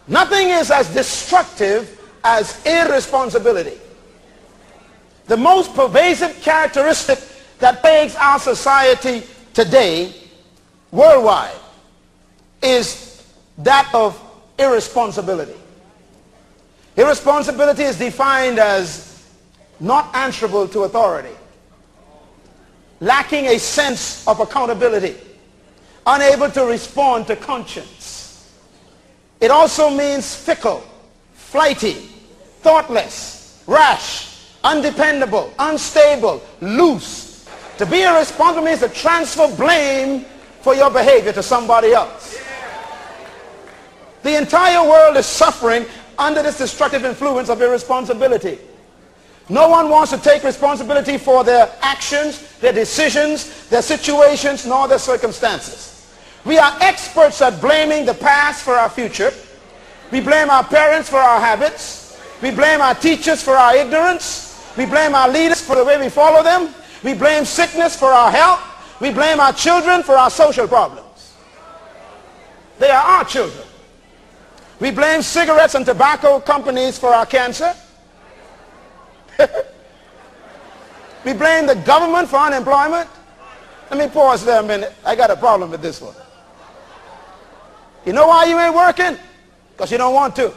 Nothing is as destructive as irresponsibility. The most pervasive characteristic that plagues our society today, worldwide, is that of irresponsibility. Irresponsibility is defined as not answerable to authority, lacking a sense of accountability, unable to respond to conscience. It also means fickle, flighty, thoughtless, rash, undependable, unstable, loose. To be irresponsible means to transfer blame for your behavior to somebody else. The entire world is suffering under this destructive influence of irresponsibility. No one wants to take responsibility for their actions, their decisions, their situations, nor their circumstances. We are experts at blaming the past for our future. We blame our parents for our habits. We blame our teachers for our ignorance. We blame our leaders for the way we follow them. We blame sickness for our health. We blame our children for our social problems. They are our children. We blame cigarettes and tobacco companies for our cancer. We blame the government for unemployment. Let me pause there a minute. I got a problem with this one. You know why you ain't working? Because you don't want to.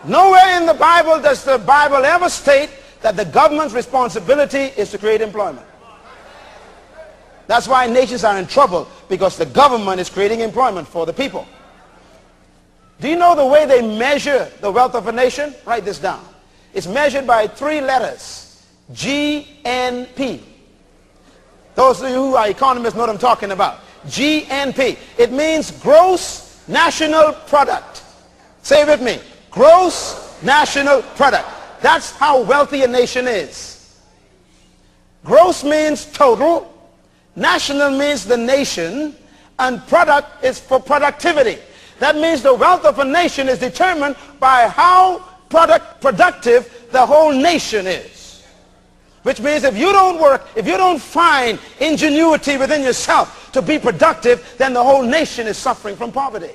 Nowhere in the Bible does the Bible ever state that the government's responsibility is to create employment. That's why nations are in trouble, because the government is creating employment for the people. Do you know the way they measure the wealth of a nation? Write this down. It's measured by 3 letters. GNP. Those of you who are economists know what I'm talking about. GNP. It means gross national product. Say it with me. Gross national product. That's how wealthy a nation is. Gross means total. National means the nation. And product is for productivity. That means the wealth of a nation is determined by how productive the whole nation is. Which means if you don't work, if you don't find ingenuity within yourself to be productive, then the whole nation is suffering from poverty.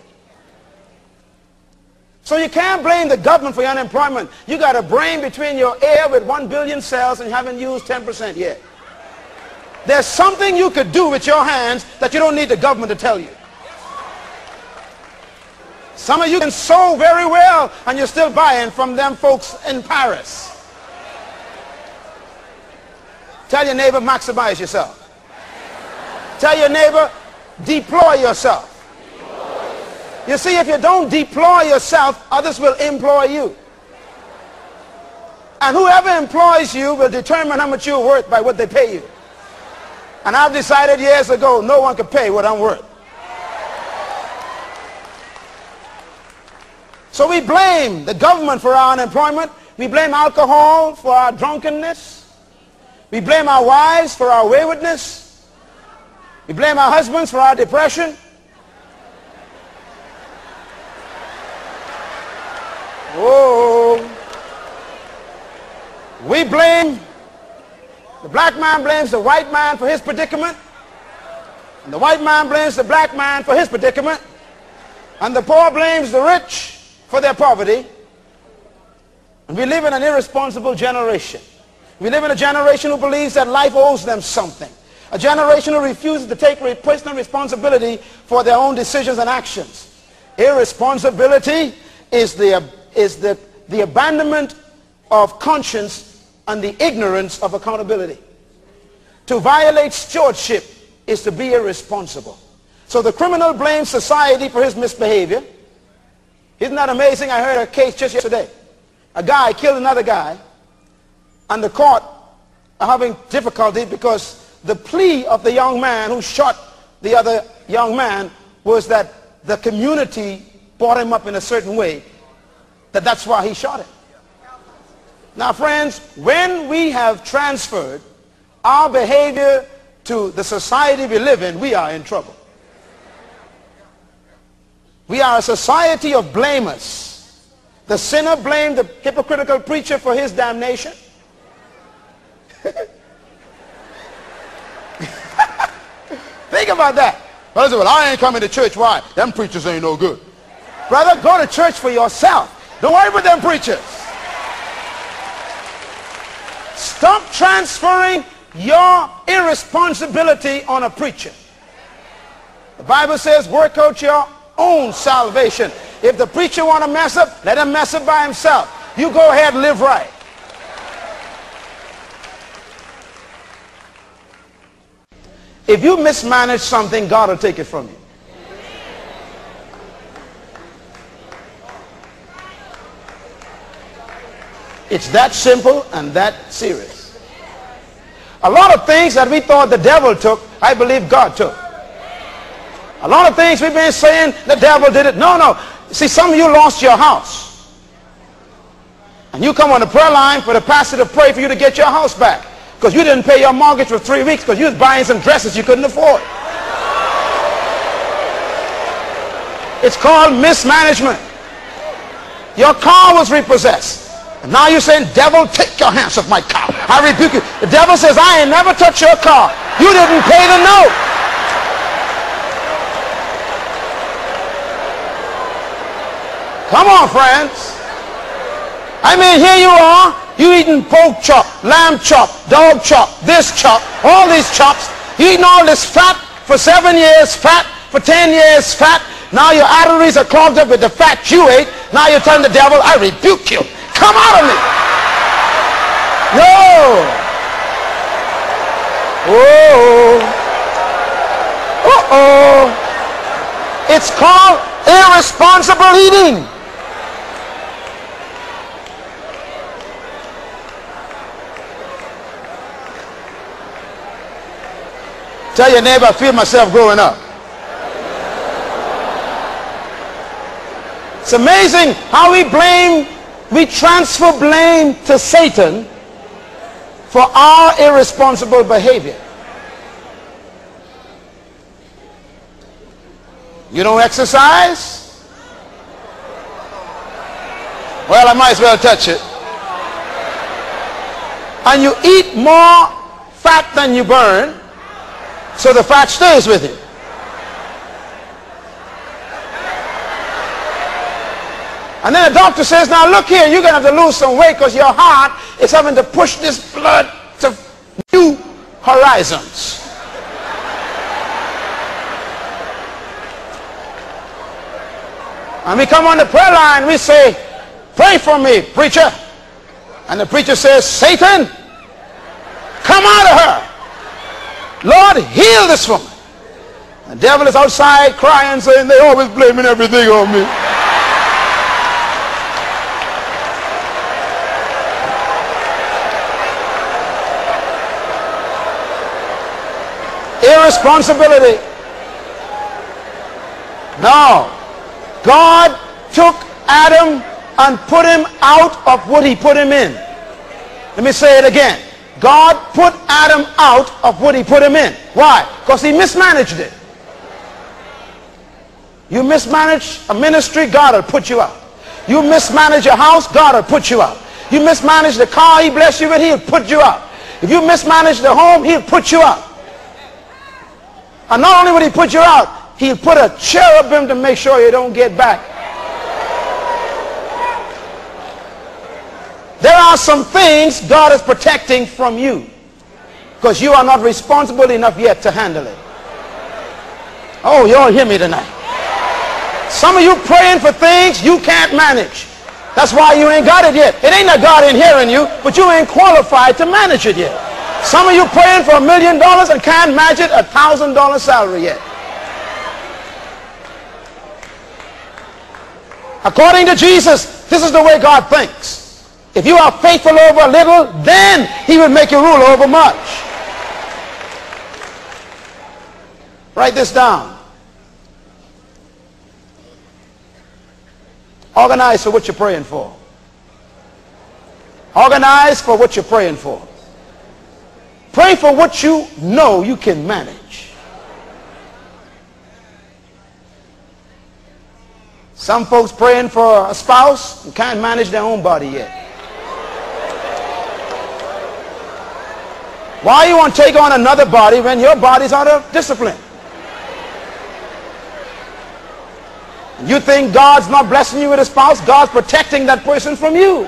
So you can't blame the government for your unemployment. You got a brain between your ear with 1 billion cells and you haven't used 10% yet. There's something you could do with your hands that you don't need the government to tell you. Some of you can sew very well and you're still buying from them folks in Paris. Tell your neighbor, maximize yourself. Tell your neighbor, deploy yourself. You see, if you don't deploy yourself, others will employ you. And whoever employs you will determine how much you're worth by what they pay you. And I've decided years ago, no one can pay what I'm worth. So we blame the government for our unemployment. We blame alcohol for our drunkenness. We blame our wives for our waywardness. We blame our husbands for our depression. Oh, we blame, the black man blames the white man for his predicament, and the white man blames the black man for his predicament, and the poor blames the rich for their poverty. And we live in an irresponsible generation. We live in a generation who believes that life owes them something. A generation who refuses to take personal responsibility for their own decisions and actions. Irresponsibility is the abandonment of conscience and the ignorance of accountability. To violate stewardship is to be irresponsible. So the criminal blames society for his misbehavior. Isn't that amazing? I heard a case just yesterday. A guy killed another guy, and the court are having difficulty because the plea of the young man who shot the other young man was that the community brought him up in a certain way, that's why he shot him. Now friends, when we have transferred our behavior to the society we live in, we are in trouble. We are a society of blamers. The sinner blamed the hypocritical preacher for his damnation. Think about that. Brother said, well, I ain't coming to church. Why? Them preachers ain't no good. Brother, go to church for yourself. Don't worry about them preachers. Stop transferring your irresponsibility on a preacher. The Bible says, work out your own salvation. If the preacher want to mess up, let him mess up by himself. You go ahead and live right. If you mismanage something, God will take it from you. It's that simple and that serious. A lot of things that we thought the devil took, I believe God took. A lot of things we've been saying the devil did it. No, no. See, some of you lost your house. And you come on the prayer line for the pastor to pray for you to get your house back. Because you didn't pay your mortgage for 3 weeks because you was buying some dresses you couldn't afford. It's called mismanagement. Your car was repossessed. And now you're saying, devil, take your hands off my car. I rebuke you. The devil says, I ain't never touched your car. You didn't pay the note. Come on, friends. I mean, here you are. You eating pork chop, lamb chop, dog chop, this chop, all these chops. You eating all this fat for 7 years, fat for 10 years, fat. Now your arteries are clogged up with the fat you ate. Now you're telling the devil, I rebuke you. Come out of me. No. Uh-oh. It's called irresponsible eating. Tell your neighbor, I feel myself growing up. It's amazing how we transfer blame to Satan for our irresponsible behavior. You don't exercise? Well, I might as well touch it. And you eat more fat than you burn, so the fat stays with you. And then the doctor says, now look here, you're going to have to lose some weight because your heart is having to push this blood to new horizons. And we come on the prayer line, we say, pray for me, preacher. And the preacher says, Satan, come out of her. Lord, heal this woman. The devil is outside crying, saying, they always blaming everything on me. Irresponsibility. No. God took Adam and put him out of what he put him in. Let me say it again. God put Adam out of what he put him in. Why? Because he mismanaged it. You mismanage a ministry, God will put you out. You mismanage a house, God will put you out. You mismanage the car he blessed you with, he'll put you out. If you mismanage the home, he'll put you out. And not only will he put you out, he'll put a cherubim to make sure you don't get back. There are some things God is protecting from you because you are not responsible enough yet to handle it. Oh, you all hear me tonight. Some of you praying for things you can't manage. That's why you ain't got it yet. It ain't that God ain't hearing you, but you ain't qualified to manage it yet. Some of you praying for $1 million and can't manage it $1,000 salary yet. According to Jesus, this is the way God thinks. If you are faithful over a little, then he will make you rule over much. Write this down. Organize for what you're praying for. Organize for what you're praying for. Pray for what you know you can manage. Some folks praying for a spouse and can't manage their own body yet. Why you want to take on another body when your body's out of discipline? You think God's not blessing you with a spouse? God's protecting that person from you.